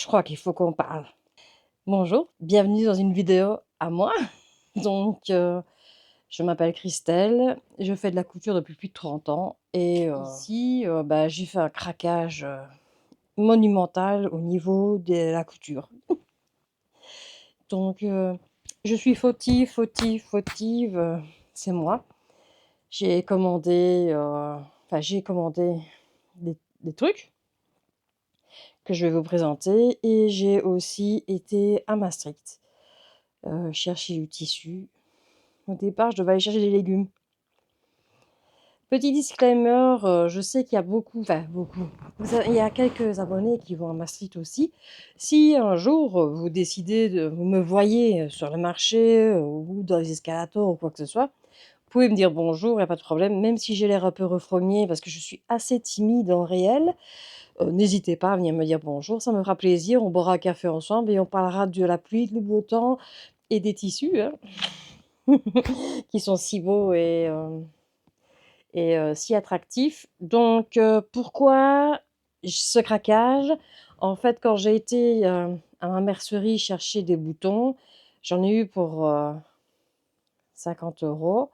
je crois qu'il faut qu'on parle. Bonjour, bienvenue dans une vidéo à moi. Donc, je m'appelle Christelle, je fais de la couture depuis plus de 30 ans et ici, bah, j'ai fait un craquage, monumental au niveau de la couture. Donc, je suis fautive, c'est moi. J'ai commandé, j'ai commandé des trucs que je vais vous présenter et j'ai aussi été à Maastricht. Chercher du tissu. Au départ, je devais aller chercher des légumes. Petit disclaimer, je sais qu'il y a beaucoup, il y a quelques abonnés qui vont à Maastricht aussi. Si un jour, vous décidez vous me voyez, sur le marché, ou dans les escalators ou quoi que ce soit, vous pouvez me dire bonjour, il y a pas de problème, même si j'ai l'air un peu refrognée parce que je suis assez timide en réel, n'hésitez pas à venir me dire bonjour, ça me fera plaisir, on boira un café ensemble et on parlera de la pluie, du beau temps et des tissus, hein. Qui sont si beaux et si attractifs. Donc pourquoi ce craquage? En fait, quand j'ai été, à ma mercerie chercher des boutons, j'en ai eu pour, 50 €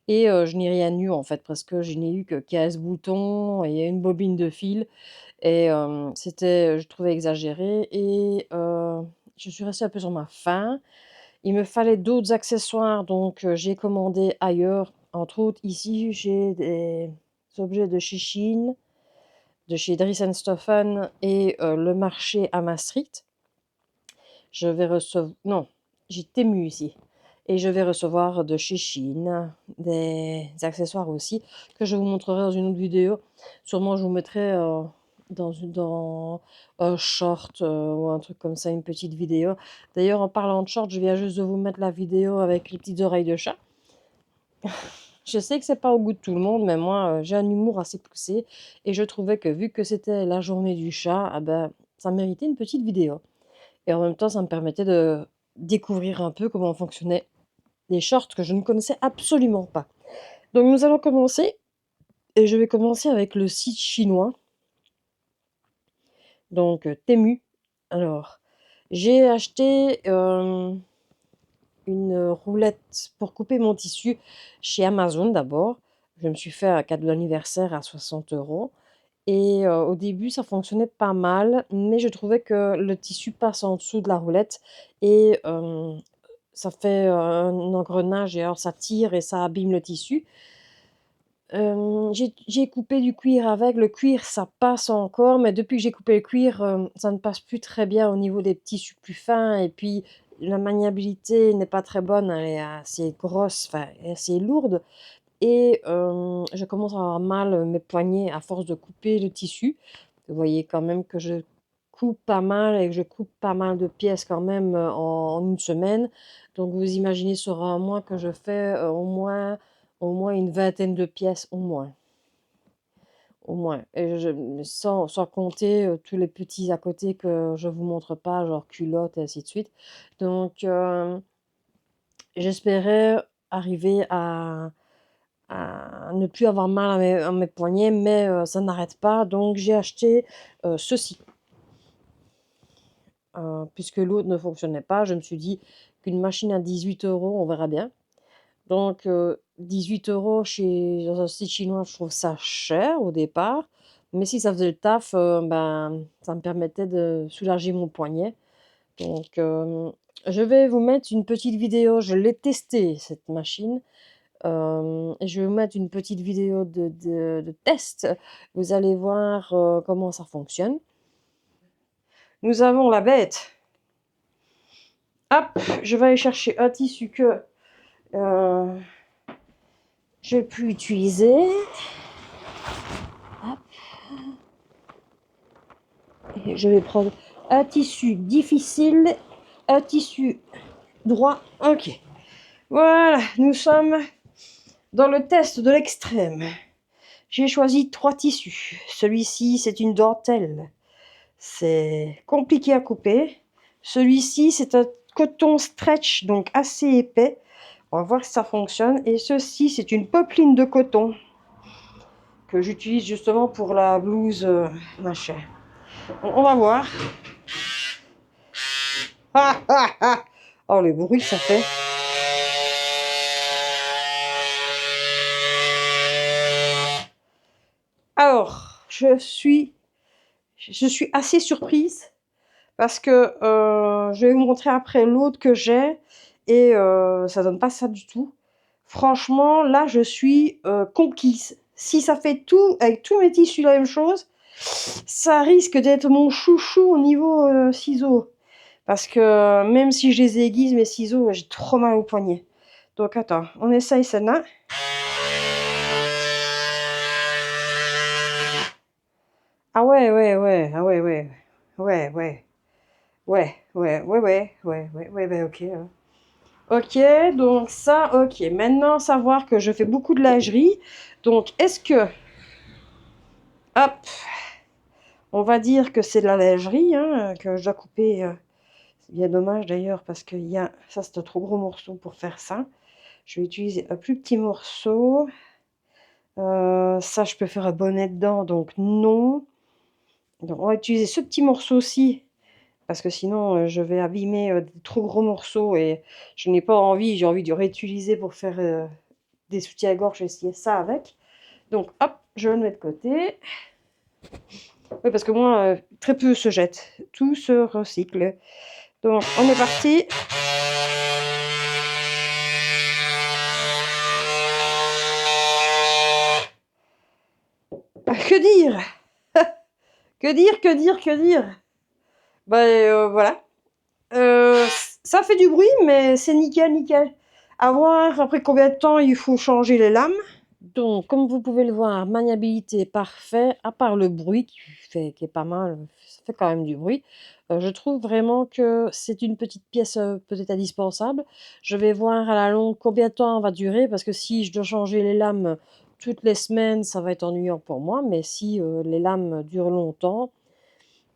et je n'ai rien eu en fait, parce que je n'ai eu que 15 boutons et une bobine de fil et c'était, je trouvais exagéré et je suis restée un peu sur ma faim. Il me fallait d'autres accessoires, donc j'ai commandé ailleurs. Entre autres, ici, j'ai des objets de chez Shein, de chez Dries Stoffen et le marché à Maastricht. Je vais recevoir non, j'ai Temu ici et je vais recevoir de chez Shein des accessoires aussi que je vous montrerai dans une autre vidéo. Sûrement, je vous mettrai, dans un short, ou un truc comme ça, une petite vidéo. D'ailleurs, en parlant de short, je viens juste de vous mettre la vidéo avec les petites oreilles de chat. Je sais que c'est pas au goût de tout le monde, mais moi, j'ai un humour assez poussé et je trouvais que vu que c'était la journée du chat, ah ben, ça méritait une petite vidéo et en même temps, ça me permettait de découvrir un peu comment fonctionnaient les shorts que je ne connaissais absolument pas. Donc nous allons commencer et je vais commencer avec le site chinois, donc Temu. Alors, j'ai acheté, une roulette pour couper mon tissu chez Amazon d'abord. Je me suis fait un cadeau d'anniversaire à 60 € et au début, ça fonctionnait pas mal, mais je trouvais que le tissu passe en dessous de la roulette et ça fait, un engrenage et alors ça tire et ça abîme le tissu. J'ai coupé du cuir avec. Le cuir, ça passe encore, mais depuis que j'ai coupé le cuir, ça ne passe plus très bien au niveau des tissus plus fins et puis la maniabilité n'est pas très bonne, elle est assez grosse, enfin assez lourde et je commence à avoir mal, mes poignets à force de couper le tissu. Vous voyez quand même que je coupe pas mal et que je coupe pas mal de pièces quand même, en 1 semaine. Donc vous imaginez sur un mois que je fais, au moins une vingtaine de pièces, au moins et sans compter, tous les petits à côté que je vous montre pas, genre culottes et ainsi de suite. Donc j'espérais arriver à ne plus avoir mal à mes poignets, mais ça n'arrête pas, donc j'ai acheté, ceci. Puisque l'autre ne fonctionnait pas, je me suis dit qu'une machine à 18 €, on verra bien. Donc 18 € chez dans un site chinois, je trouve ça cher au départ, mais si ça faisait le taf, ben, ça me permettait de soulager mon poignet. Donc je vais vous mettre une petite vidéo, je l'ai testée cette machine, et je vais vous mettre une petite vidéo de test. Vous allez voir, comment ça fonctionne. Nous avons la bête. Hop, je vais aller chercher un tissu que, heu, je vais plus utiliser. Hop. Et je vais prendre un tissu difficile, un tissu droit. OK. Voilà, nous sommes dans le test de l'extrême. J'ai choisi 3 tissus. Celui-ci, c'est une dentelle. C'est compliqué à couper. Celui-ci, c'est un coton stretch, donc assez épais. On va voir si ça fonctionne. Et ceci, c'est une popeline de coton que j'utilise justement pour la blouse machin. On va voir. Oh, le bruit que ça fait. Alors, je suis assez surprise parce que je vais vous montrer après l'autre que j'ai et ça donne pas ça du tout. Franchement, là, je suis conquise. Si ça fait tout, avec tous mes tissus la même chose, ça risque d'être mon chouchou au niveau ciseaux. Parce que même si je les aiguise, mes ciseaux, j'ai trop mal au poignet. Donc attends, on essaye celle-là. Ah ouais, ouais, ouais, ah ouais, ouais, ouais, ouais, ouais, ouais, ouais, ouais, ouais, ouais, ouais, ouais, ok. Hein. Ok, donc ça, ok. Maintenant, savoir que je fais beaucoup de lingerie. Donc, est-ce que, hop, on va dire que c'est de la lingerie, hein, que je dois couper. C'est bien dommage d'ailleurs parce que ça, c'est un trop gros morceau pour faire ça. Je vais utiliser un plus petit morceau. Ça, je peux faire un bonnet dedans, donc non. Donc, on va utiliser ce petit morceau-ci parce que sinon, je vais abîmer des trop gros morceaux et je n'ai pas envie. J'ai envie de réutiliser pour faire des soutiens-gorge. Je vais essayer ça avec. Donc, hop, je le mets de côté. Oui, parce que moi, très peu se jette. Tout se recycle. Donc, on est parti. Ah, que dire? Que dire, que dire, que dire? Voilà. Euh, Ça fait du bruit, mais c'est nickel, nickel. À voir après combien de temps il faut changer les lames. Donc, comme vous pouvez le voir, maniabilité parfait, à part le bruit qui est pas mal, ça fait quand même du bruit. Je trouve vraiment que c'est une petite pièce peut-être indispensable. Je vais voir à la longue combien de temps elle va durer, parce que si je dois changer les lames toutes les semaines, ça va être ennuyant pour moi, mais si les lames durent longtemps,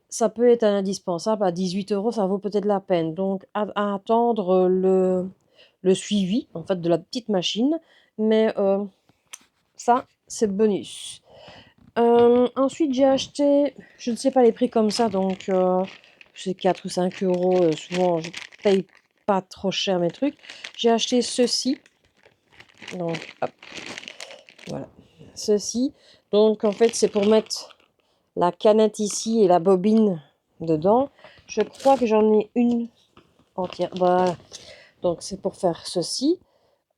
ça peut être un indispensable. À 18 €, ça vaut peut-être la peine. Donc, à attendre le suivi en fait de la petite machine, mais ça, c'est bonus. Ensuite, j'ai acheté, je ne sais pas les prix comme ça, donc c'est 4 ou 5 €. Souvent, je paye pas trop cher mes trucs. J'ai acheté ceci. Donc, hop, voilà. Ceci. Donc, en fait, c'est pour mettre la canette ici et la bobine dedans. Je crois que j'en ai une entière. Voilà. Donc, c'est pour faire ceci.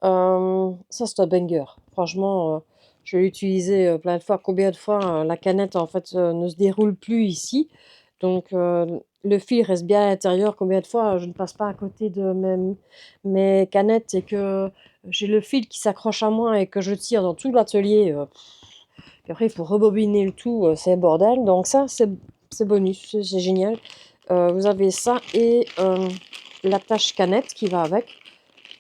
Ça, c'est un banger. Franchement, je l'ai utilisé plein de fois. Combien de fois la canette, en fait, ne se déroule plus ici. Donc, le fil reste bien à l'intérieur. Combien de fois je ne passe pas à côté de mes canettes et que j'ai le fil qui s'accroche à moi et que je tire dans tout l'atelier. Puis après, il faut rebobiner le tout. C'est un bordel. Donc, ça, c'est bonus. C'est génial. Vous avez ça et l'attache canette qui va avec.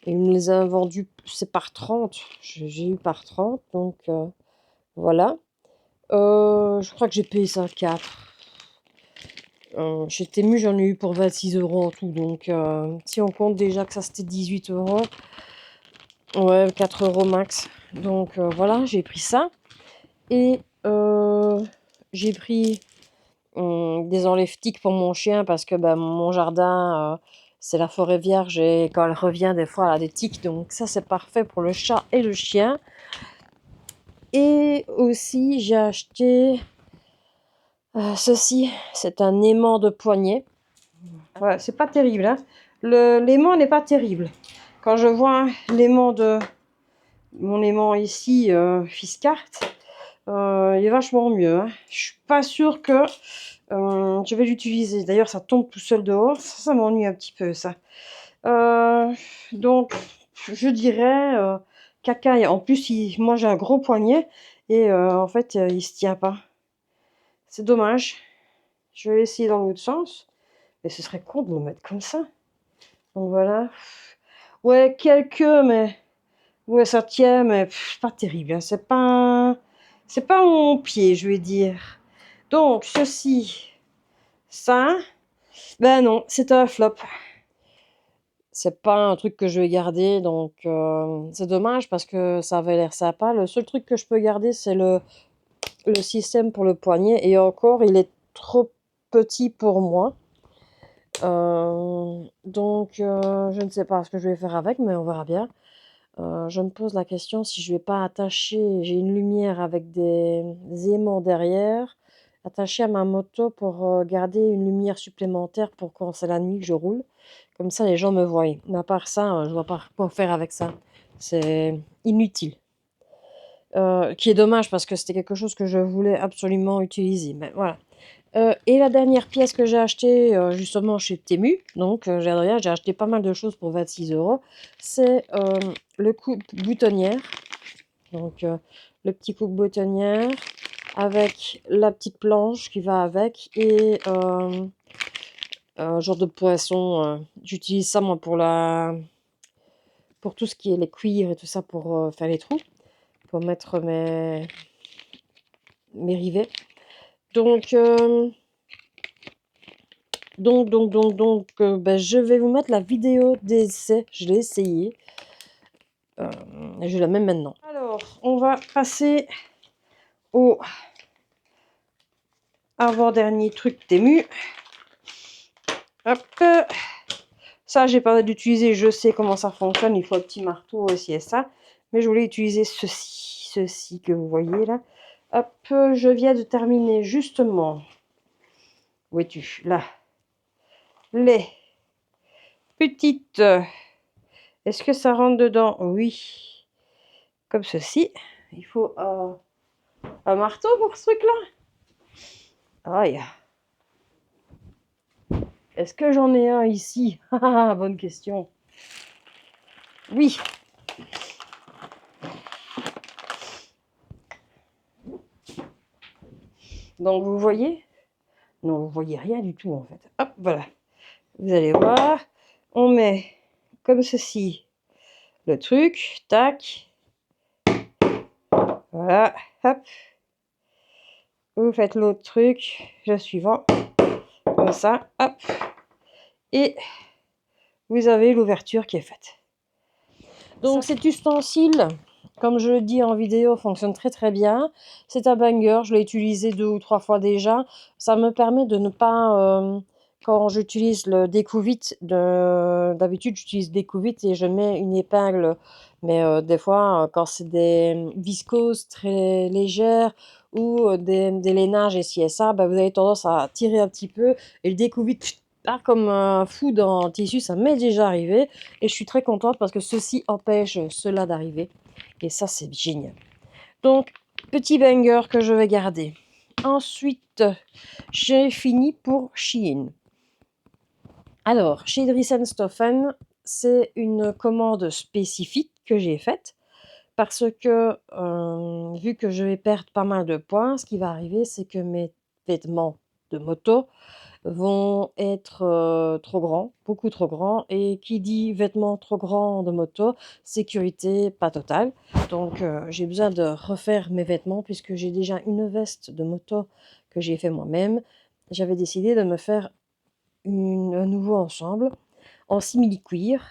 Et il me les a vendus, c'est par 30. J'ai eu par 30, donc voilà. Je crois que j'ai payé ça 4. Chez Temu, j'en ai eu pour 26 € en tout. Donc si on compte déjà que ça c'était 18 €, ouais, 4 € max. Donc voilà, j'ai pris ça. Et j'ai pris des enlèvetiques pour mon chien parce que mon jardin, c'est la forêt vierge et quand elle revient, des fois, elle a des tiques. Donc ça, c'est parfait pour le chat et le chien. Et aussi, j'ai acheté ceci. C'est un aimant de poignet. Voilà, c'est pas terrible. Hein. L'aimant n'est pas terrible. Quand je vois mon aimant ici, Fiscart, il est vachement mieux. Hein. Je suis pas sûre que je vais l'utiliser. D'ailleurs, ça tombe tout seul dehors. Ça m'ennuie un petit peu, ça. Donc, je dirais caca. En plus, moi, j'ai un gros poignet et en fait, il se tient pas. C'est dommage. Je vais essayer dans l'autre sens. Mais ce serait con de le mettre comme ça. Donc voilà. Ouais, mais ouais, ça tient, mais pas terrible. Hein. C'est pas mon pied, je vais dire. Donc, ceci, ça, ben non, c'est un flop. C'est pas un truc que je vais garder, donc c'est dommage parce que ça avait l'air sympa. Le seul truc que je peux garder, c'est le système pour le poignet. Et encore, il est trop petit pour moi. Je ne sais pas ce que je vais faire avec, mais on verra bien. Je me pose la question si je vais pas attacher j'ai une lumière avec des aimants derrière, attacher à ma moto pour, garder une lumière supplémentaire pour quand c'est la nuit que je roule. Comme ça, les gens me voient. Mais à part ça, je vois pas quoi faire avec ça. C'est inutile. Qui est dommage parce que c'était quelque chose que je voulais absolument utiliser, mais voilà. Et la dernière pièce que j'ai achetée, justement chez Temu, donc j'ai acheté pas mal de choses pour 26 €, c'est, le coupe-boutonnière. Donc le petit coupe-boutonnière avec la petite planche qui va avec et un genre de poinçon, j'utilise ça moi pour tout ce qui est les cuirs et tout ça pour, faire les trous, pour mettre mes rivets. Donc bah, je vais vous mettre la vidéo d'essai. Je l'ai essayé. Je la mets maintenant. Alors, on va passer au avant-dernier truc Temu. Hop. Ça, j'ai pas d'utiliser. Je sais comment ça fonctionne. Il faut un petit marteau aussi et ça. Mais je voulais utiliser ceci. Ceci que vous voyez là. Hop. Je viens de terminer justement. Où es-tu? Là. Les petites. Est-ce que ça rentre dedans? Oui. Comme ceci. Il faut un marteau pour ce truc-là. Aïe. Est-ce que j'en ai un ici? Ah, bonne question. Oui. Donc vous voyez? Non, vous voyez rien du tout en fait. Hop, voilà. Vous allez voir. On met comme ceci le truc. Tac. Voilà. Hop. Vous faites l'autre truc. Le suivant. Comme ça. Hop. Et vous avez l'ouverture qui est faite. Donc cet ustensile, comme je le dis en vidéo, fonctionne très très bien. C'est un banger, je l'ai utilisé 2 ou 3 fois déjà. Ça me permet de ne pas, quand j'utilise le découvite, d'habitude j'utilise découvite et je mets une épingle. Mais des fois, quand c'est des viscoses très légères ou des lainages et ci et ça, bah, vous avez tendance à tirer un petit peu et le découvite part comme un fou dans le tissu, ça m'est déjà arrivé. Et je suis très contente parce que ceci empêche cela d'arriver. Et ça, c'est génial. Donc, petit banger que je vais garder. Ensuite, j'ai fini pour Shein. Alors, chez Stoffen, c'est une commande spécifique que j'ai faite. Parce que, vu que je vais perdre pas mal de points, ce qui va arriver, c'est que mes vêtements de moto vont être, trop grands, beaucoup trop grands et qui dit vêtements trop grands de moto, sécurité pas totale. Donc j'ai besoin de refaire mes vêtements puisque j'ai déjà une veste de moto que j'ai fait moi-même. J'avais décidé de me faire un nouveau ensemble en simili-cuir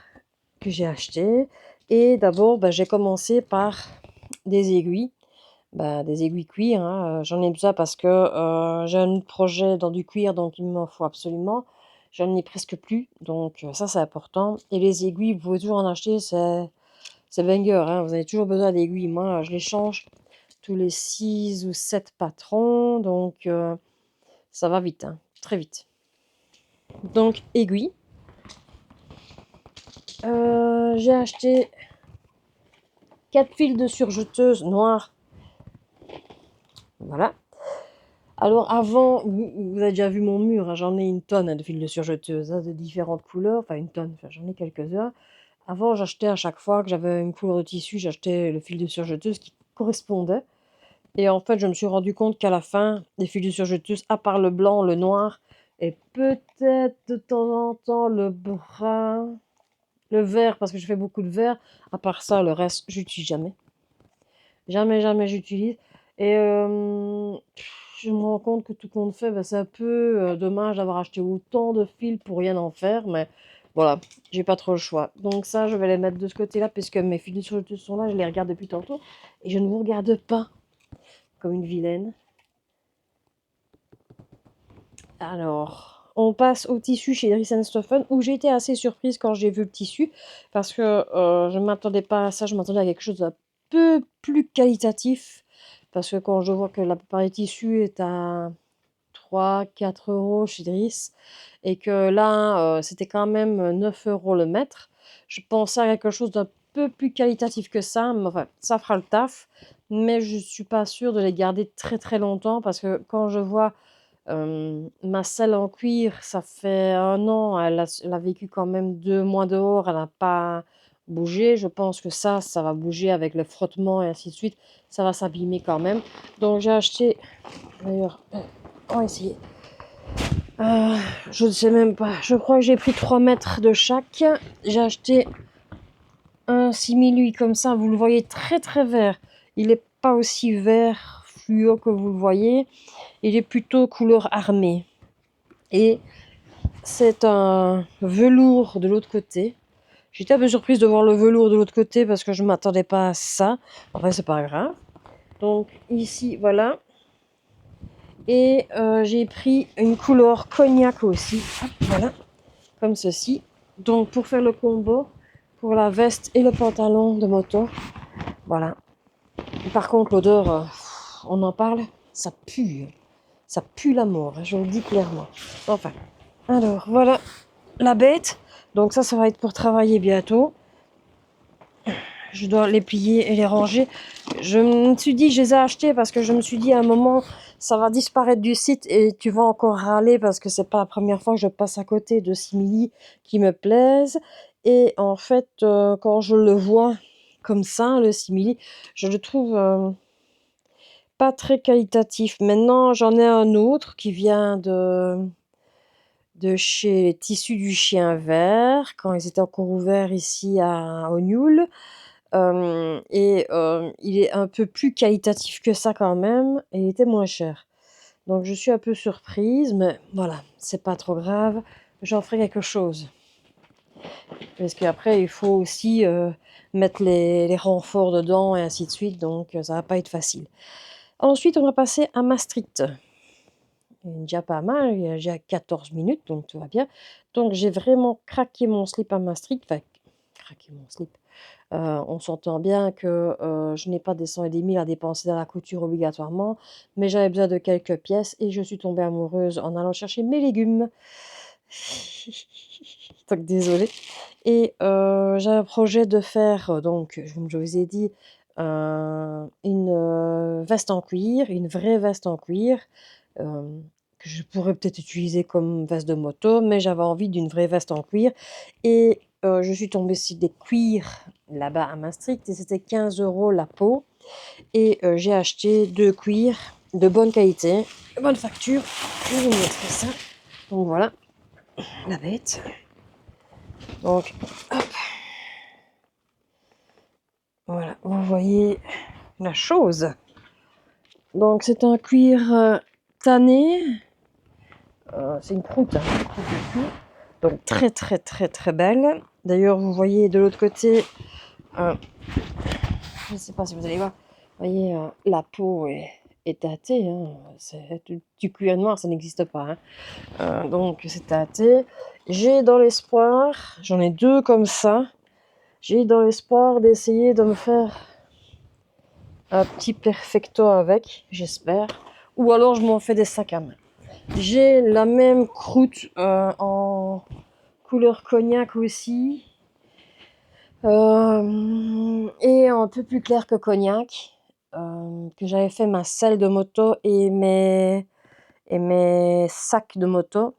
que j'ai acheté et d'abord, bah, j'ai commencé par des aiguilles. Bah, des aiguilles cuir, hein, j'en ai besoin parce que, j'ai un autre projet dans du cuir, donc il m'en faut absolument. J'en ai presque plus, donc ça, c'est important et les aiguilles, vous pouvez toujours en acheter, c'est banger, hein, vous avez toujours besoin d'aiguilles. Moi, je les change tous les 6 ou 7 patrons, donc ça va vite, hein, très vite. Donc aiguilles. J'ai acheté 4 fils de surjeteuse noire. Voilà. Alors avant, vous avez déjà vu mon mur, hein, j'en ai une tonne hein, de fils de surjeteuse, hein, de différentes couleurs, enfin une tonne, enfin, j'en ai quelques-uns. Avant, j'achetais à chaque fois que j'avais une couleur de tissu, j'achetais le fil de surjeteuse qui correspondait. Et en fait, je me suis rendu compte qu'à la fin, les fils de surjeteuse, à part le blanc, le noir, et peut-être de temps en temps le brun, le vert, parce que je fais beaucoup de vert, à part ça, le reste, j'utilise jamais. Jamais, jamais j'utilise. Et je me rends compte que tout compte fait, bah, c'est un peu dommage d'avoir acheté autant de fils pour rien en faire, mais voilà, j'ai pas trop le choix. Donc ça, je vais les mettre de ce côté-là, puisque mes fils de surjeteuse sont là, je les regarde depuis tantôt, et je ne vous regarde pas comme une vilaine. Alors, on passe au tissu chez Dries Stoffen où j'ai été assez surprise quand j'ai vu le tissu parce que je ne m'attendais pas à ça, je m'attendais à quelque chose d'un peu plus qualitatif parce que quand je vois que la plupart des tissus est à 3-4 € chez Dries et que là, c'était quand même 9 € le mètre, je pensais à quelque chose d'un peu plus qualitatif que ça, mais enfin, ça fera le taf, mais je suis pas sûre de les garder très, très longtemps parce que quand je vois ma selle en cuir, ça fait 1 an, elle a vécu quand même 2 mois dehors, elle n'a pas bougé. Je pense que ça va bouger avec le frottement et ainsi de suite. Ça va s'abîmer quand même. Donc j'ai acheté, d'ailleurs, on va essayer. Je ne sais même pas, je crois que j'ai pris 3 mètres de chaque. J'ai acheté un simili comme ça, vous le voyez très très vert. Il n'est pas aussi vert fluo que vous le voyez. Il est plutôt couleur armée. Et c'est un velours de l'autre côté. J'étais un peu surprise de voir le velours de l'autre côté parce que je ne m'attendais pas à ça. Enfin, c'est pas grave. Donc ici, voilà. Et j'ai pris une couleur cognac aussi. Hop, voilà. Comme ceci. Donc pour faire le combo, pour la veste et le pantalon de moto. Voilà. Par contre, l'odeur, on en parle, ça pue. Ça pue la mort, je le dis clairement. Enfin, alors voilà la bête. Donc ça va être pour travailler bientôt. Je dois les plier et les ranger. Je me suis dit, je les ai achetés parce que je me suis dit à un moment, ça va disparaître du site et tu vas encore râler parce que c'est pas la première fois que je passe à côté de simili qui me plaisent. Et en fait, quand je le vois comme ça, le simili, je le trouve pas très qualitatif. Maintenant, j'en ai un autre qui vient de chez Tissus du Chien Vert, quand ils étaient encore ouverts ici à Ognoul. Il est un peu plus qualitatif que ça quand même, et il était moins cher. Donc je suis un peu surprise, mais voilà, c'est pas trop grave, j'en ferai quelque chose. Parce qu'après, il faut aussi mettre les renforts dedans et ainsi de suite, donc ça va pas être facile. Ensuite, on va passer à Maastricht. Il est déjà pas mal, il y a déjà 14 minutes, donc tout va bien. Donc j'ai vraiment craqué mon slip à Maastricht, enfin, craqué mon slip. On s'entend bien que je n'ai pas des cents et des mille à dépenser dans la couture obligatoirement, mais j'avais besoin de quelques pièces et je suis tombée amoureuse en allant chercher mes légumes. Donc désolée. Et j'ai un projet de faire, donc comme je vous ai dit, une veste en cuir, une vraie veste en cuir, que je pourrais peut-être utiliser comme veste de moto, mais j'avais envie d'une vraie veste en cuir. Et je suis tombée sur des cuirs là-bas à Maastricht et c'était 15 € la peau. Et j'ai acheté 2 cuirs de bonne qualité, de bonne facture. Je vais vous montrer ça. Donc voilà, la bête. Donc, hop. Voilà, vous voyez la chose. Donc c'est un cuir tanné. C'est une croûte, hein, une croûte de cuir. Donc très très très très belle. D'ailleurs, vous voyez de l'autre côté, je ne sais pas si vous allez voir, vous voyez, la peau est tâtée. Hein. Du cuir noir, ça n'existe pas. Hein. Donc c'est tâté. J'ai dans l'espoir, j'en ai 2 comme ça, j'ai dans l'espoir d'essayer de me faire un petit perfecto avec, j'espère. Ou alors je m'en fais des sacs à main. J'ai la même croûte en couleur cognac aussi. Et un peu plus clair que cognac. Que j'avais fait ma selle de moto et mes sacs de moto.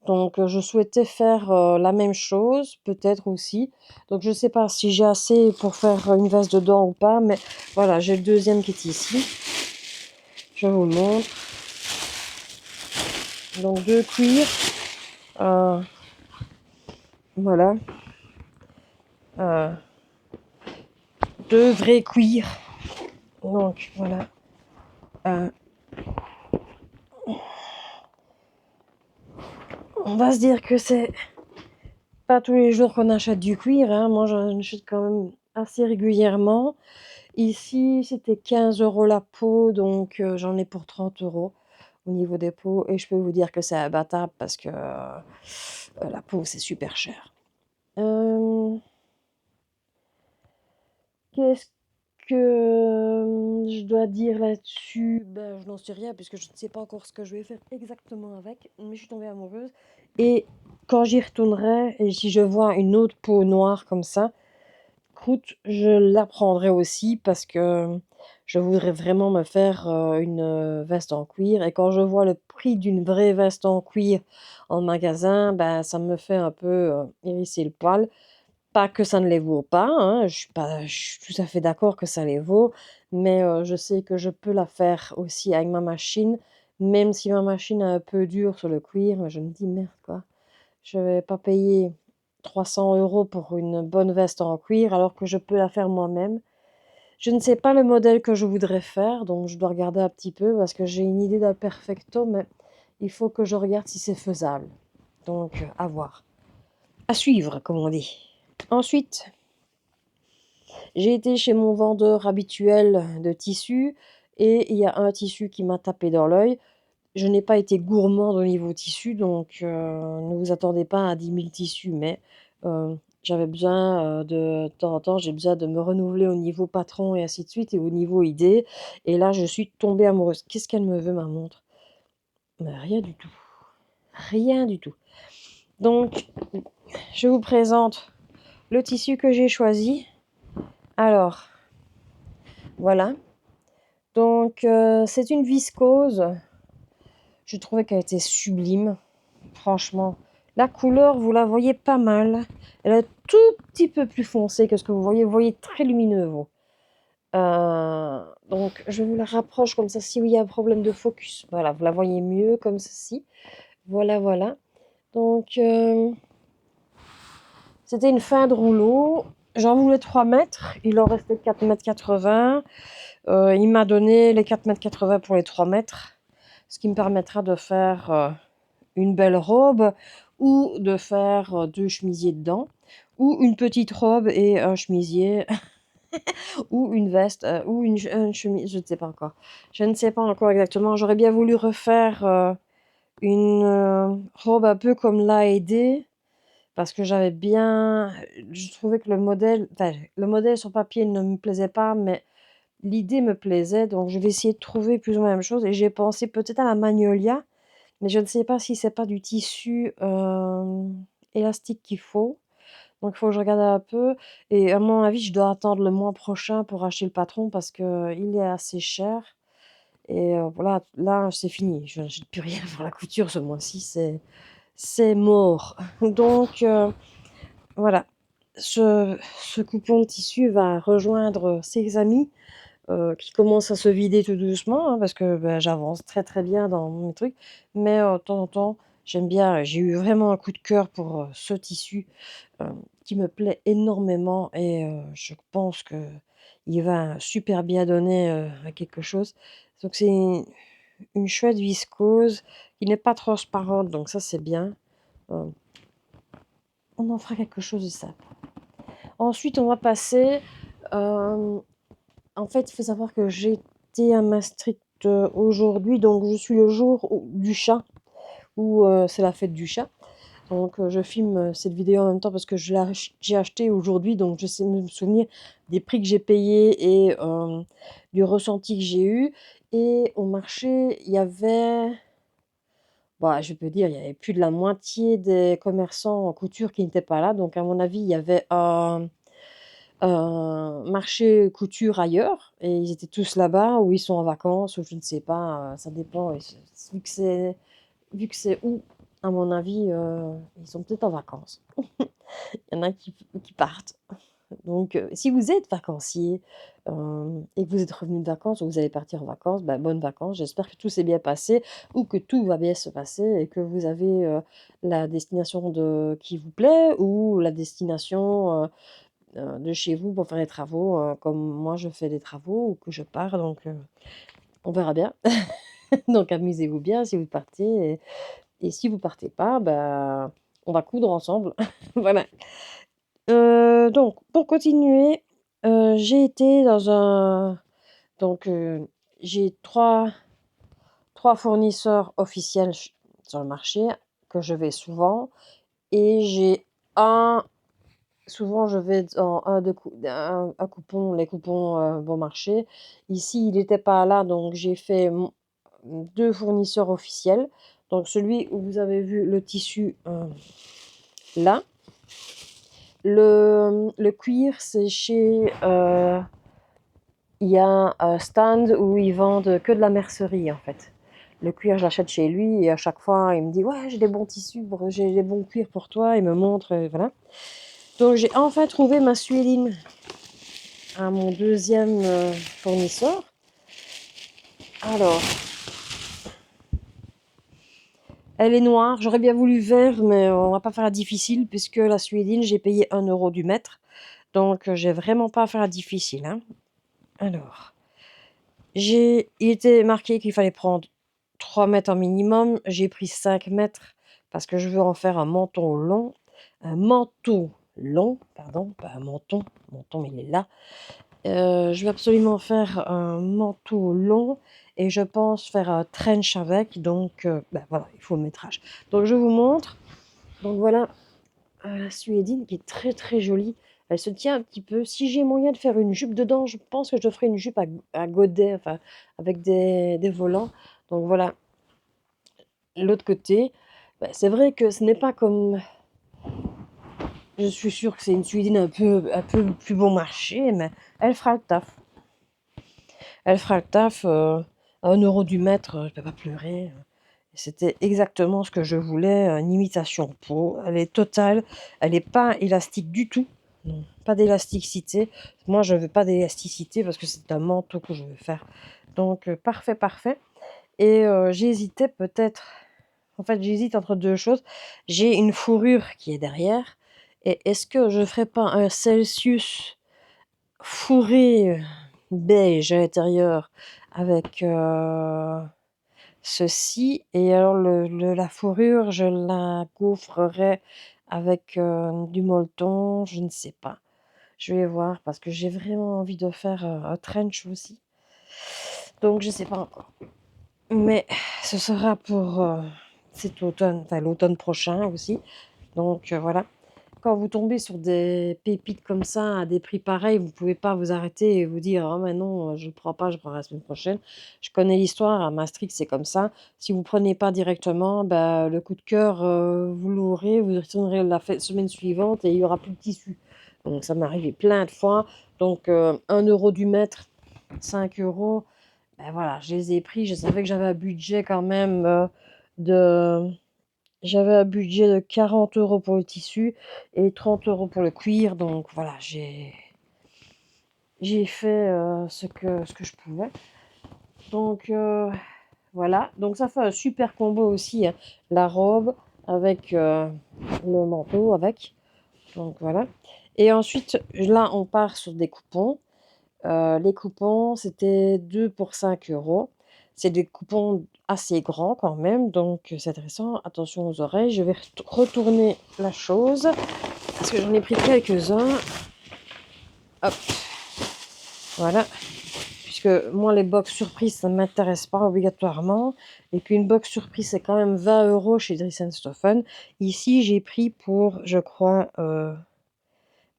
Donc je souhaitais faire la même chose, peut-être aussi. Donc je ne sais pas si j'ai assez pour faire une veste dedans ou pas, mais voilà, j'ai le deuxième qui est ici. Je vous le montre. Donc 2 cuirs. Voilà. 2 vrais cuirs. Donc voilà. On va se dire que c'est pas tous les jours qu'on achète du cuir. Hein. Moi, j'en achète quand même assez régulièrement. Ici, c'était 15 € la peau, donc j'en ai pour 30 €. au niveau des peaux et je peux vous dire que c'est abattable parce que, la peau, c'est super cher. Qu'est-ce que, je dois dire là-dessus? Ben, je n'en sais rien puisque je ne sais pas encore ce que je vais faire exactement avec, mais je suis tombée amoureuse et quand j'y retournerai et si je vois une autre peau noire comme ça, écoute, je la prendrai aussi parce que je voudrais vraiment me faire, une, veste en cuir et quand je vois le prix d'une vraie veste en cuir en magasin, ben, ça me fait un peu, hérisser le poil. Pas que ça ne les vaut pas, hein, je suis tout à fait d'accord que ça les vaut, mais je sais que je peux la faire aussi avec ma machine, même si ma machine est un peu dure sur le cuir, mais je me dis: «Merde quoi, je vais pas payer 300 € pour une bonne veste en cuir alors que je peux la faire moi-même». Je ne sais pas le modèle que je voudrais faire, donc je dois regarder un petit peu parce que j'ai une idée d'un perfecto, mais il faut que je regarde si c'est faisable. Donc à voir. À suivre, comme on dit. Ensuite, j'ai été chez mon vendeur habituel de tissus et il y a un tissu qui m'a tapé dans l'œil. Je n'ai pas été gourmande au niveau tissu, donc ne vous attendez pas à 10 000 tissus, mais j'avais besoin, de temps en temps, j'ai besoin de me renouveler au niveau patron et ainsi de suite et au niveau idée et là, je suis tombée amoureuse. Qu'est-ce qu'elle me veut ma montre? Mais rien du tout, rien du tout. Donc je vous présente le tissu que j'ai choisi. Alors, voilà. Donc, c'est une viscose. Je trouvais qu'elle était sublime, franchement. La couleur, vous la voyez pas mal. Elle est un tout petit peu plus foncée que ce que vous voyez. Vous voyez très lumineux, vous. Donc, je vous la rapproche comme ça. Si il y a un problème de focus, voilà, vous la voyez mieux comme ceci. Voilà, voilà. Donc, c'était une fin de rouleau. J'en voulais 3 mètres. Il en restait 4,80 m. Il m'a donné les 4,80 m pour les 3 mètres. Ce qui me permettra de faire une belle robe ou de faire 2 chemisiers dedans ou une petite robe et un chemisier ou une veste ou une chemise, je ne sais pas encore. Je ne sais pas encore exactement. J'aurais bien voulu refaire une robe un peu comme l'A&D parce que j'avais bien je trouvais que le modèle sur papier ne me plaisait pas, mais l'idée me plaisait, donc je vais essayer de trouver plus ou moins la même chose et j'ai pensé peut-être à la Magnolia, mais je ne sais pas si c'est pas du tissu, élastique qu'il faut. Donc il faut que je regarde un peu et à mon avis, je dois attendre le mois prochain pour acheter le patron parce qu'il est assez cher et voilà, là, c'est fini. Je n'achète plus rien pour la couture ce mois-ci, c'est mort. Donc voilà, ce coupon de tissu va rejoindre ses amis qui commence à se vider tout doucement, hein, parce que, bah, j'avance très, très bien dans mes trucs. Mais, de temps en temps, j'aime bien, j'ai eu vraiment un coup de cœur pour, ce tissu, qui me plaît énormément et je pense qu'il va super bien donner, à quelque chose. Donc c'est une chouette viscose qui n'est pas transparente, donc ça, c'est bien. Heu, on en fera quelque chose de ça. Ensuite, on va passer, hem en fait, il faut savoir que j'ai été à Maastricht, aujourd'hui, donc je suis le jour du chat, où, c'est la fête du chat. Donc, je filme, cette vidéo en même temps parce que j'ai acheté aujourd'hui, donc je sais me souvenir des prix que j'ai payés et du ressenti que j'ai eu et au marché, il y avait, bah, je peux dire, il y avait plus de la moitié des commerçants en couture qui n'étaient pas là, donc à mon avis, il y avait un marché couture ailleurs et ils étaient tous là-bas ou ils sont en vacances ou je ne sais pas, ça dépend et vu que c'est où, à mon avis, ils sont peut-être en vacances. Il y en a qui partent. Donc si vous êtes vacancier, et que vous êtes revenu de vacances ou vous allez partir en vacances, bah, bonnes vacances. J'espère que tout s'est bien passé ou que tout va bien se passer et que vous avez, la destination qui vous plaît ou la destination, de chez vous pour faire les travaux, comme moi je fais des travaux ou que je pars donc on verra bien. Donc amusez-vous bien si vous partez et si vous partez pas, bah, on va coudre ensemble. Voilà. Donc pour continuer, j'ai été dans un donc j'ai 3 fournisseurs officiels sur le marché que je vais souvent et j'ai un souvent je vais dans un coupon les coupons, bon marché. Ici, il n'était pas là, donc j'ai fait 2 fournisseurs officiels. Donc celui où vous avez vu le tissu, là. Le cuir, c'est chez, il y a un stand où ils vendent que de la mercerie, en fait. Le cuir, je l'achète chez lui et à chaque fois, il me dit: «Ouais, j'ai des bons tissus, j'ai des bons cuirs pour toi». Il me montre, voilà. Donc j'ai enfin trouvé ma suéline à mon deuxième fournisseur. Alors, elle est noire. J'aurais bien voulu vert, mais on va pas faire la difficile puisque la suéline, j'ai payé 1 € du mètre. Donc, j'ai vraiment pas à faire la difficile, hein. Alors, il était marqué qu'il fallait prendre 3 mètres en minimum. J'ai pris 5 mètres parce que je veux en faire un manteau long. Un manteau long, pardon, pas un menton. Menton, il est là. Je veux absolument faire un manteau long et je pense faire un trench avec. Donc, voilà, il faut le métrage. Donc, je vous montre. Donc, voilà la suédine qui est très très jolie. Elle se tient un petit peu. Si j'ai moyen de faire une jupe dedans, je pense que je ferai une jupe à godets, enfin, avec des volants. Donc voilà, l'autre côté, c'est vrai que ce n'est pas comme... Je suis sûre que c'est une suédine un peu plus bon marché, mais elle fera le taf. Elle fera le taf. 1 € du mètre, je ne peux pas pleurer. C'était exactement ce que je voulais, une imitation peau. Elle est totale, elle n'est pas élastique du tout. Non, pas d'élasticité. Moi, je veux pas d'élasticité parce que c'est un manteau que je veux faire. Donc, parfait, parfait. Et j'hésitais peut-être. En fait, j'hésite entre 2 choses. J'ai une fourrure qui est derrière. Et est-ce que je ferais pas un Celsius fourré beige à l'intérieur avec ceci, et alors la fourrure, je la gaufrerai avec du molleton, je ne sais pas. Je vais voir parce que j'ai vraiment envie de faire un trench aussi. Donc je ne sais pas encore. Mais ce sera pour cet automne, enfin l'automne prochain aussi. Donc voilà. Quand vous tombez sur des pépites comme ça, à des prix pareils, vous ne pouvez pas vous arrêter et vous dire: «Ah mais non, je ne le prends pas, je prends la semaine prochaine». Je connais l'histoire, à Maastricht, c'est comme ça. Si vous ne prenez pas directement, bah, le coup de cœur, vous l'aurez, vous retournerez la semaine suivante et il y aura plus de tissu. Donc ça m'est arrivé plein de fois. Donc 1 € du mètre, 5 €, ben voilà, je les ai pris. Je savais que j'avais un budget quand même, de j'avais un budget de 40 € pour le tissu et 30 € pour le cuir, donc voilà, j'ai fait, ce que je pouvais. Donc voilà, donc ça fait un super combo aussi, hein. La robe avec, le manteau avec, donc voilà. Et ensuite, là, on part sur des coupons. Les coupons, c'était 2 pour 5 €. C'est des coupons assez grands quand même, donc c'est intéressant. Attention aux oreilles. Je vais retourner la chose parce que j'en ai pris quelques-uns. Hop, voilà. Puisque moi, les box surprises, ça ne m'intéresse pas obligatoirement. Et qu'une box surprise, c'est quand même 20 € chez Dries Stoffen. Ici, j'ai pris pour, je crois, 20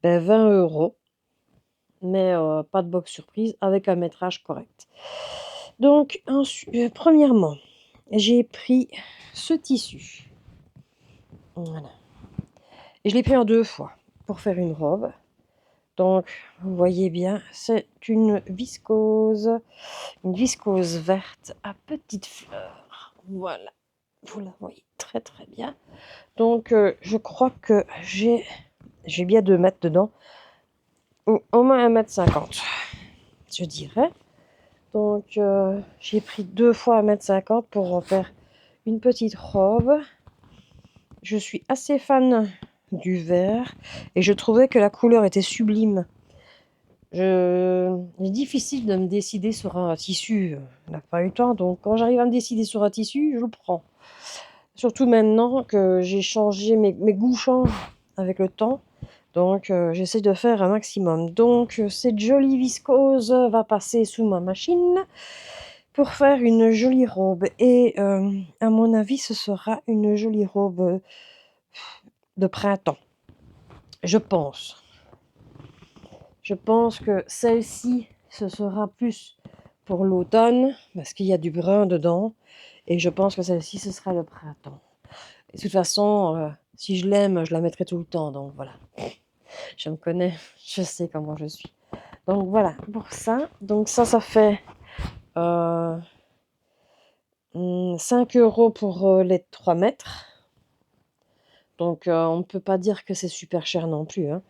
€. Mais pas de box surprise avec un métrage correct. Donc, premièrement, j'ai pris ce tissu. Voilà. Et je l'ai pris en 2 fois pour faire une robe. Donc, vous voyez bien, c'est une viscose verte à petites fleurs. Voilà, vous la voyez très très bien. Donc, je crois que j'ai bien 2 mètres dedans, ou au moins 1,50 m, je dirais. Donc, j'ai pris 2 fois 1,50 m pour en faire une petite robe. Je suis assez fan du vert et je trouvais que la couleur était sublime. C'est difficile de me décider sur un tissu, on n'a pas eu le temps, donc quand j'arrive à me décider sur un tissu, je le prends. Surtout maintenant que j'ai changé, mes goûts changent avec le temps, donc j'essaie de faire un maximum. Donc cette jolie viscose va passer sous ma machine pour faire une jolie robe et à mon avis, ce sera une jolie robe, de printemps. Je pense. Je pense que celle-ci, ce sera plus pour l'automne parce qu'il y a du brun dedans et je pense que celle-ci, ce sera le printemps. Et de toute façon, si je l'aime, je la mettrai tout le temps, donc voilà. Je me connais, je sais comment je suis. Donc voilà, pour ça. Donc ça fait 5 € pour les 3 mètres. Donc on ne peut pas dire que c'est super cher non plus, hein.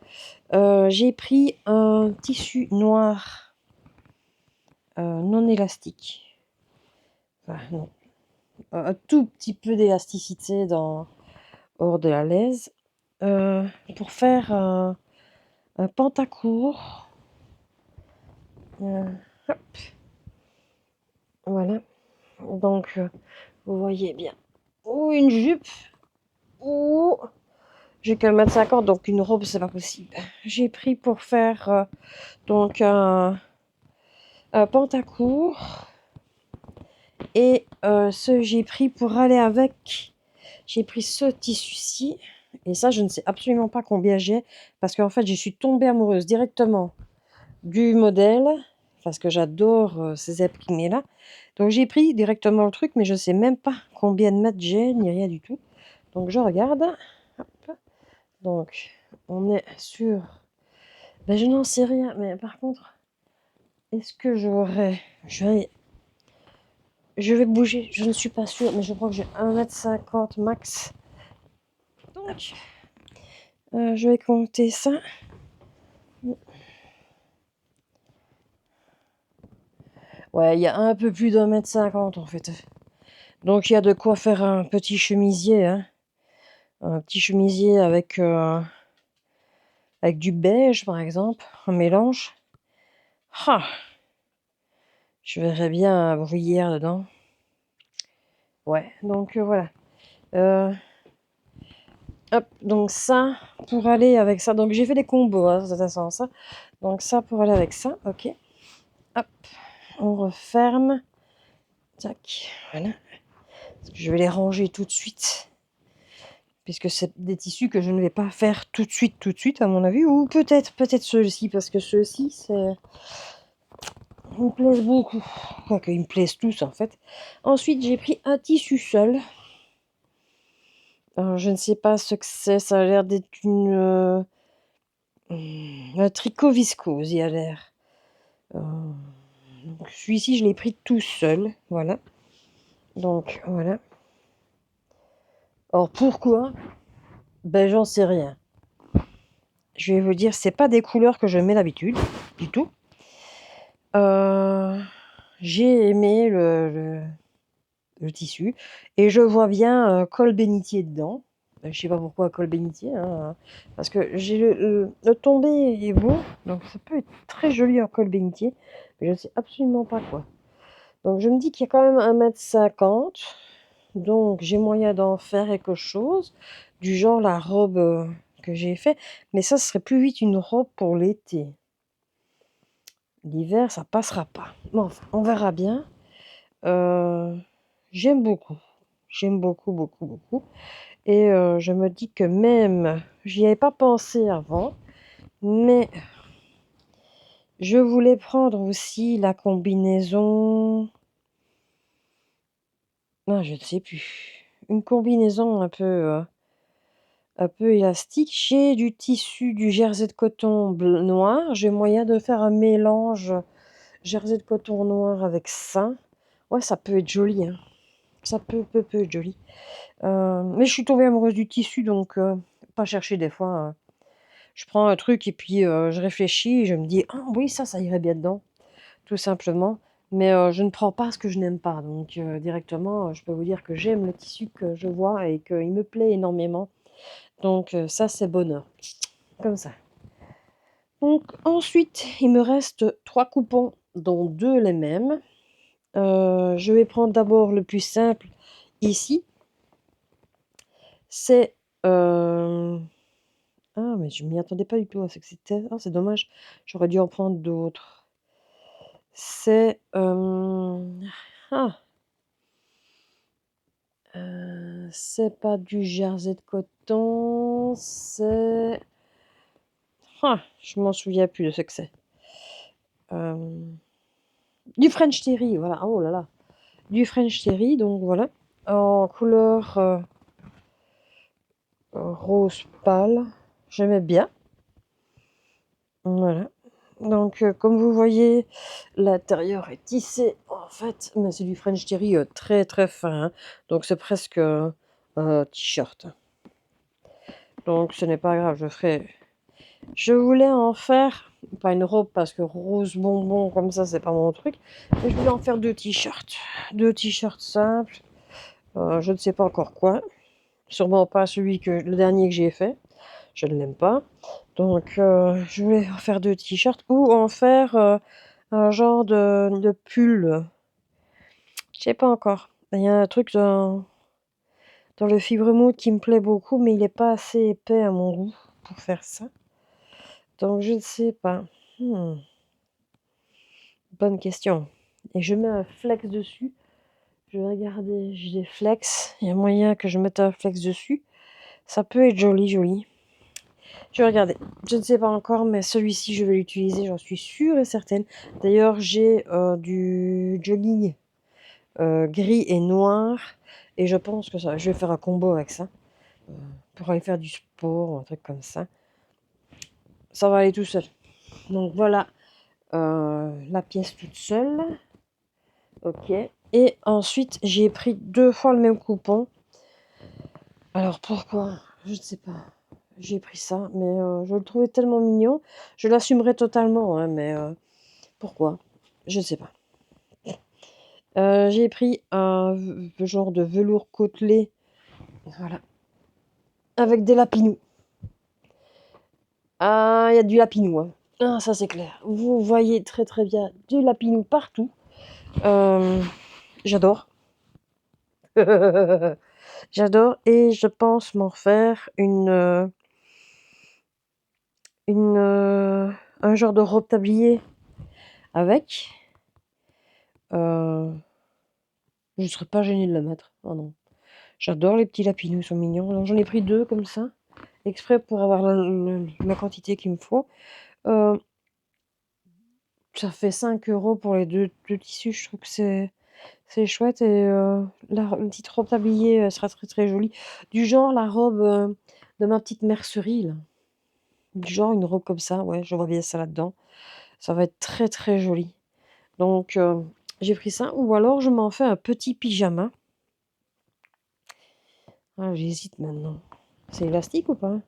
J'ai pris un tissu noir non élastique. Enfin, non. Un tout petit peu d'élasticité hors de la laise. Pour faire un pantacourt. Hop, voilà. Donc vous voyez bien. Ou une jupe. Ou j'ai que 1,50 m, donc une robe, c'est pas possible. J'ai pris pour faire donc un pantacourt. Et j'ai pris pour aller avec, j'ai pris ce tissu-ci. Et ça, je ne sais absolument pas combien j'ai. Parce qu'en fait, je suis tombée amoureuse directement du modèle. Parce que j'adore ces imprimés-là. Donc j'ai pris directement le truc, mais je ne sais même pas combien de mètres j'ai, ni rien du tout. Donc je regarde. Hop. Donc on est sur... Ben, je n'en sais rien, mais par contre, est-ce que j'aurais... Je vais bouger, je ne suis pas sûre, mais je crois que j'ai 1,50 m max. Donc, je vais compter ça. Ouais, il y a un peu plus d'1,50 m en fait. Donc il y a de quoi faire un petit chemisier, hein. Un petit chemisier avec du beige par exemple, un mélange. Ah, je verrais bien un bruyère dedans. Ouais, donc voilà. Hop, donc ça, pour aller avec ça. Donc j'ai fait des combos, hein, de toute façon, ça. Donc ça pour aller avec ça, ok. Hop, on referme. Tac, voilà. Je vais les ranger tout de suite. Puisque c'est des tissus que je ne vais pas faire tout de suite, à mon avis. Ou peut-être ceux-ci, parce que ceux-ci, ils me plaisent beaucoup. Quoique, ils me plaisent tous, en fait. Ensuite, j'ai pris un tissu seul. Alors, je ne sais pas ce que c'est. Ça a l'air d'être un tricot viscose, il a l'air. Donc, celui-ci, je l'ai pris tout seul. Voilà. Donc, voilà. Alors, pourquoi? Ben, j'en sais rien. Je vais vous dire, c'est pas des couleurs que je mets d'habitude, du tout. J'ai aimé le tissu et je vois bien col bénitier dedans. Je sais pas pourquoi col bénitier, hein, parce que j'ai le tombé est beau, donc ça peut être très joli en col bénitier, mais je ne sais absolument pas quoi. Donc je me dis qu'il y a quand même 1,50 m, donc j'ai moyen d'en faire quelque chose, du genre la robe que j'ai fait, mais ça serait plus vite une robe pour l'été. L'hiver, ça passera pas. Bon, enfin, on verra bien. J'aime beaucoup. J'aime beaucoup, beaucoup, beaucoup. Et je me dis que même, j'y avais pas pensé avant, mais je voulais prendre aussi la combinaison. Non, je ne sais plus. Une combinaison un peu élastique. J'ai du tissu, du jersey de coton noir. J'ai moyen de faire un mélange jersey de coton noir avec ça. Ouais, ça peut être joli, hein. Ça peut être joli. Mais je suis tombée amoureuse du tissu, donc pas chercher des fois. Je prends un truc et puis je réfléchis et je me dis: «Ah oui, ça irait bien dedans», tout simplement. Mais je ne prends pas ce que je n'aime pas. Donc directement, je peux vous dire que j'aime le tissu que je vois et qu'il me plaît énormément. Donc ça, c'est bonheur. Comme ça. Donc ensuite, il me reste 3 coupons, dont 2 les mêmes. Je vais prendre d'abord le plus simple ici. C'est, ah mais je m'y attendais pas du tout, c'est que c'était c'est dommage, j'aurais dû en prendre d'autres. C'est, Ah! C'est pas du jersey de coton, c'est je m'en souviens plus de ce que c'est. Du French Terry, voilà. Oh là là! Du French Terry, donc voilà, en couleur, rose pâle. J'aimais bien. Voilà. Donc, comme vous voyez, l'intérieur est tissé, en fait, mais c'est du French Terry, très, très fin, hein. Donc c'est presque, t-shirt. Donc ce n'est pas grave, je voulais en faire, pas une robe parce que rose bonbon comme ça, c'est pas mon truc, mais je voulais en faire 2 t-shirts. 2 t-shirts simples, je ne sais pas encore quoi. Sûrement pas le dernier que j'ai fait, je ne l'aime pas. Donc je voulais en faire 2 t-shirts ou en faire, un genre de pull. Je sais pas encore. Il y a un truc dans le fibre mousse qui me plaît beaucoup, mais il est pas assez épais à mon goût pour faire ça. Donc je ne sais pas. Mmh, bonne question. Et je mets un flex dessus. Je vais regarder, j'ai des flex. Il y a moyen que je mette un flex dessus. Ça peut être joli, joli. Je vais regarder. Je ne sais pas encore, mais celui-ci, je vais l'utiliser, j'en suis sûre et certaine. D'ailleurs, j'ai du jogging gris et noir. Et je pense que je vais faire un combo avec ça. Pour aller faire du sport, un truc comme ça. Ça va aller tout seul. Donc voilà la pièce toute seule. Ok. Et ensuite, j'ai pris 2 fois le même coupon. Alors pourquoi? Je ne sais pas. J'ai pris ça, mais je le trouvais tellement mignon. Je l'assumerai totalement, hein, mais pourquoi? Je ne sais pas. J'ai pris un genre de velours côtelé, voilà, avec des lapinous. Ah, il y a du lapinou, hein. Ah, ça c'est clair. Vous voyez très très bien du lapinou partout. J'adore. J'adore et je pense m'en refaire un genre de robe tablier avec. Je ne serais pas gênée de la mettre. Oh non. J'adore les petits lapinous, ils sont mignons. Alors j'en ai pris 2 comme ça, exprès pour avoir la quantité qu'il me faut. Ça fait 5 € pour les deux tissus. Je trouve que c'est chouette et la petite robe tablier sera très très jolie. Du genre la robe de ma petite mercerie là. Du genre une robe comme ça, ouais, je vois bien ça là-dedans. Ça va être très très joli. Donc j'ai pris ça ou alors je m'en fais un petit pyjama. Ah, j'hésite maintenant. C'est élastique ou pas?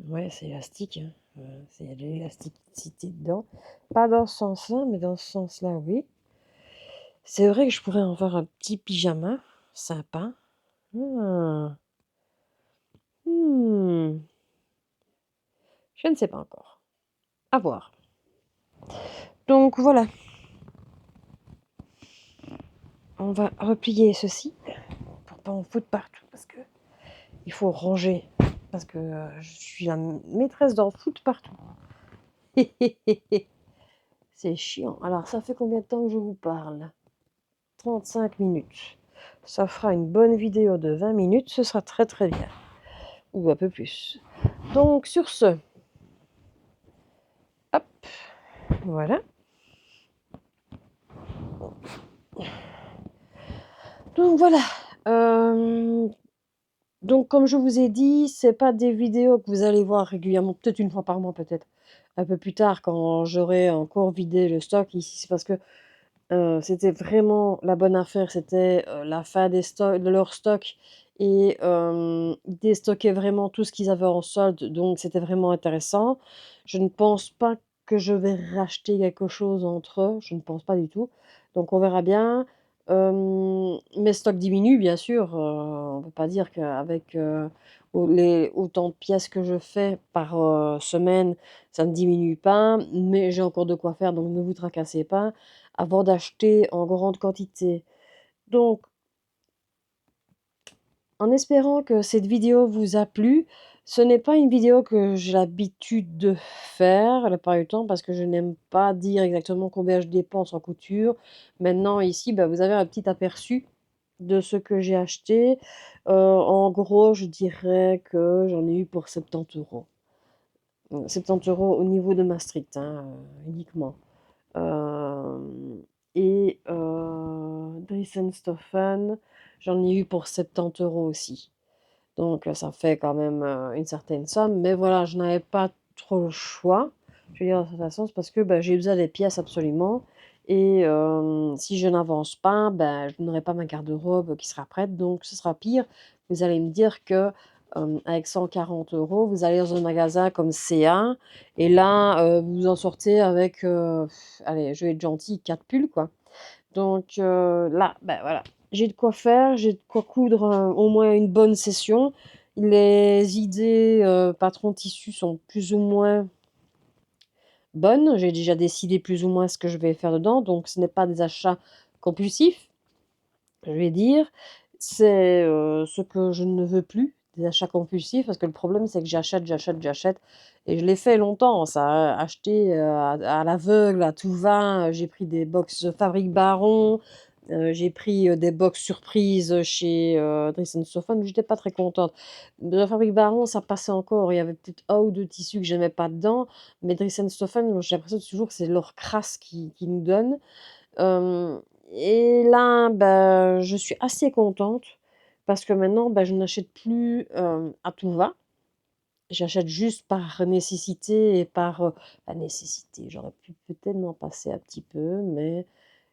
Ouais, c'est élastique, hein. Il y a de l'élasticité dedans. Pas dans ce sens-là, mais dans ce sens-là, oui. C'est vrai que je pourrais en faire un petit pyjama sympa. Ah. Hmm. Je ne sais pas encore. À voir. Donc voilà. On va replier ceci pour pas en foutre partout parce que il faut ranger. Parce que je suis la maîtresse d'en foutre partout. C'est chiant. Alors, ça fait combien de temps que je vous parle? 35 minutes. Ça fera une bonne vidéo de 20 minutes. Ce sera très très bien. Ou un peu plus. Donc, sur ce, hop, voilà. Donc, voilà. Donc, comme je vous ai dit, c'est pas des vidéos que vous allez voir régulièrement, peut-être une fois par mois, peut-être un peu plus tard quand j'aurai encore vidé le stock. Ici, c'est parce que c'était vraiment la bonne affaire, c'était, la fin de leur stock et ils déstockaient vraiment tout ce qu'ils avaient en solde, donc c'était vraiment intéressant. Je ne pense pas que je vais racheter quelque chose entre eux, je ne pense pas du tout, donc on verra bien. Mes stocks diminuent bien sûr, on peut pas dire qu'avec, autant de pièces que je fais par, semaine, ça ne diminue pas, mais j'ai encore de quoi faire, donc ne vous tracassez pas avant d'acheter en grande quantité. Donc, en espérant que cette vidéo vous a plu, Ce n'est pas une vidéo que j'ai l'habitude de faire la plupart du temps parce que je n'aime pas dire exactement combien je dépense en couture. Maintenant ici, bah, vous avez un petit aperçu de ce que j'ai acheté. En gros, je dirais que j'en ai eu pour 70 €. 70 € au niveau de Maastricht, hein, uniquement. Et Dressenstoffen, j'en ai eu pour 70 € aussi. Donc ça fait quand même, une certaine somme, mais voilà, je n'avais pas trop le choix. Je veux dire, de toute façon, c'est parce que, bah, j'ai besoin des pièces absolument et si je n'avance pas, ben, je n'aurai pas ma garde-robe qui sera prête, donc ce sera pire. Vous allez me dire que, avec 140 €, vous allez dans un magasin comme C&A et là, vous en sortez avec, allez, je vais être gentille, 4 pulls, quoi. Donc là, ben voilà, j'ai de quoi faire, j'ai de quoi coudre, au moins une bonne session. Les idées, patron tissu sont plus ou moins bonnes. J'ai déjà décidé plus ou moins ce que je vais faire dedans, donc ce n'est pas des achats compulsifs, je vais dire. C'est, ce que je ne veux plus, des achats compulsifs, parce que le problème, c'est que j'achète, j'achète, j'achète et je l'ai fait longtemps ça, hein, acheter, à l'aveugle, à tout va. J'ai pris des box Fabrique Baron, j'ai pris, des box surprises, chez, Dresden-Sophon, j'étais pas très contente. De la Fabrique Baron, ça passait encore, il y avait peut-être un ou 2 tissus que j'aimais pas dedans, mais Dresden-Sophon, j'ai l'impression toujours que c'est leur crasse qui nous donne. Hem et là, bah, je suis assez contente parce que maintenant, bah, je n'achète plus, à tout va. J'achète juste par nécessité et par, nécessité, j'aurais pu peut-être m'en passer un petit peu, mais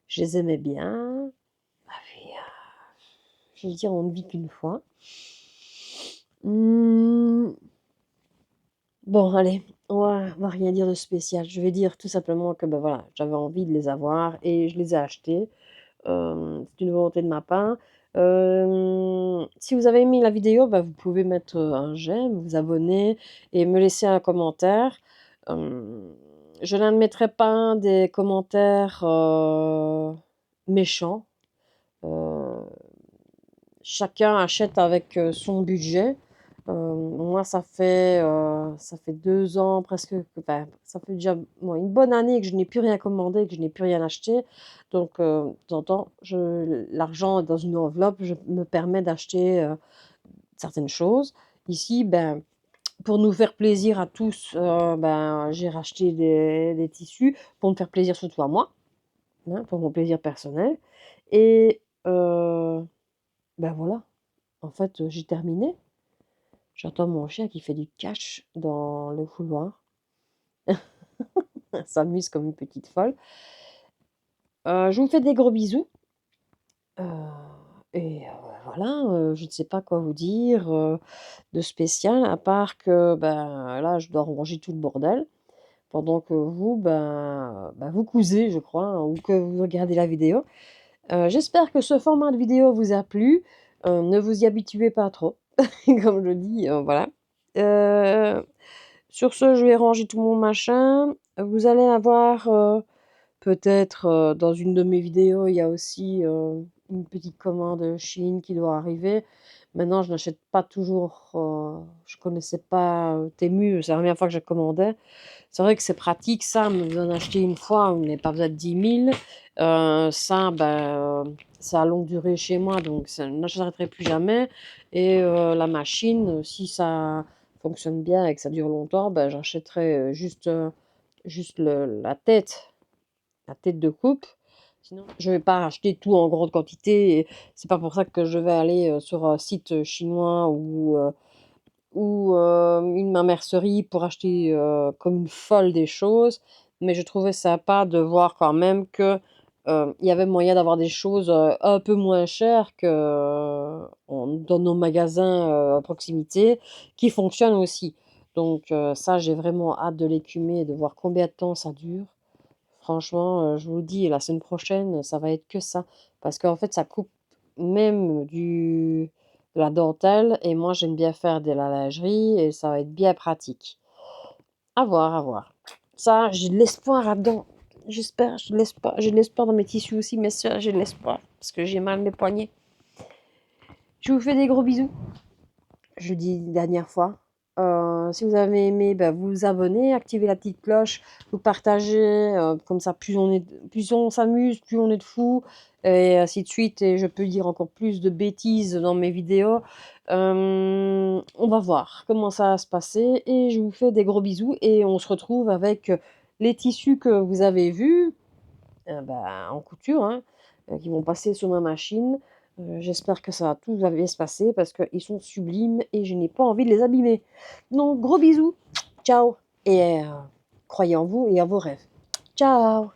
je les aimais bien. Ah puis, je veux dire, on ne vit qu'une fois. Mmh, bon allez, on va rien dire de spécial. Je vais dire tout simplement que, bah, voilà, j'avais envie de les avoir et je les ai achetés. C'est une volonté de ma part. Si vous avez aimé la vidéo, bah, vous pouvez mettre, un j'aime, vous abonner et me laisser un commentaire. Hem, je n'admettrai pas des commentaires, méchants. Heu, chacun achète avec, son budget. Moi ça fait 2 ans presque que enfin, ça fait déjà, bon, une bonne année que je n'ai plus rien commandé, que je n'ai plus rien acheté. Donc, de temps en temps, je l'argent est dans une enveloppe, je me permets d'acheter, certaines choses. Ici, ben, pour nous faire plaisir à tous, ben, j'ai racheté des tissus pour me faire plaisir, surtout à moi, hein, pour mon plaisir personnel et ben, voilà, en fait, j'ai terminé. J'entends mon chien qui fait du cache dans le couloir. Elle s'amuse comme une petite folle. Je vous fais des gros bisous, heu et voilà, je ne sais pas quoi vous dire, de spécial à part que, ben, là, je dois ranger tout le bordel pendant que vous, vous cousez, je crois, hein, ou que vous regardez la vidéo. J'espère que ce format de vidéo vous a plu. Ne vous y habituez pas trop, comme je dis, voilà. Heu Sur ce, je vais ranger tout mon machin. Vous allez avoir, peut-être, dans une de mes vidéos, il y a aussi, une petite commande, Shein qui doit arriver. Maintenant, je n'achète pas toujours, je connaissais pas, Temu, c'est la première fois que je commandais. C'est vrai que c'est pratique ça, mais vous en achetez une fois, vous n'avez pas besoin de 10 000. Ça, c'est à longue durée chez moi, donc ça je n'achèterai plus jamais et la machine, si ça fonctionne bien et que ça dure longtemps, j'achèterai, juste le la tête de coupe. Sinon, je vais pas acheter tout en grande quantité et c'est pas pour ça que je vais aller, sur un site, chinois ou une mercerie pour acheter, comme une folle des choses. Mais je trouvais sympa de voir quand même que, il y avait moyen d'avoir des choses, un peu moins chères que, dans nos magasins, à proximité, qui fonctionnent aussi. Donc ça, j'ai vraiment hâte de l'écumer et de voir combien de temps ça dure. Franchement, je vous le dis, la semaine prochaine, ça va être que ça. Parce qu'en fait, ça coupe même de la dentelle et moi, j'aime bien faire de la lingerie et ça va être bien pratique. À voir, à voir. Ça, j'ai de l'espoir là-dedans. J'espère, j'ai de l'espoir dans mes tissus aussi, mais ça, j'ai de l'espoir parce que j'ai mal mes poignets. Je vous fais des gros bisous. Je dis une dernière fois, Si vous avez aimé, bah, vous vous abonnez, activez la petite cloche, vous partagez, comme ça plus on s'amuse, plus on est de fous et ainsi de suite et je peux dire encore plus de bêtises dans mes vidéos. On va voir comment ça va se passer et je vous fais des gros bisous et on se retrouve avec, les tissus que vous avez vus, bah, en couture, hein, qui vont passer sur ma machine. J'espère que ça va tout va bien se passer parce qu'ils sont sublimes et je n'ai pas envie de les abîmer. Donc gros bisous, ciao et croyez en vous et à vos rêves. Ciao.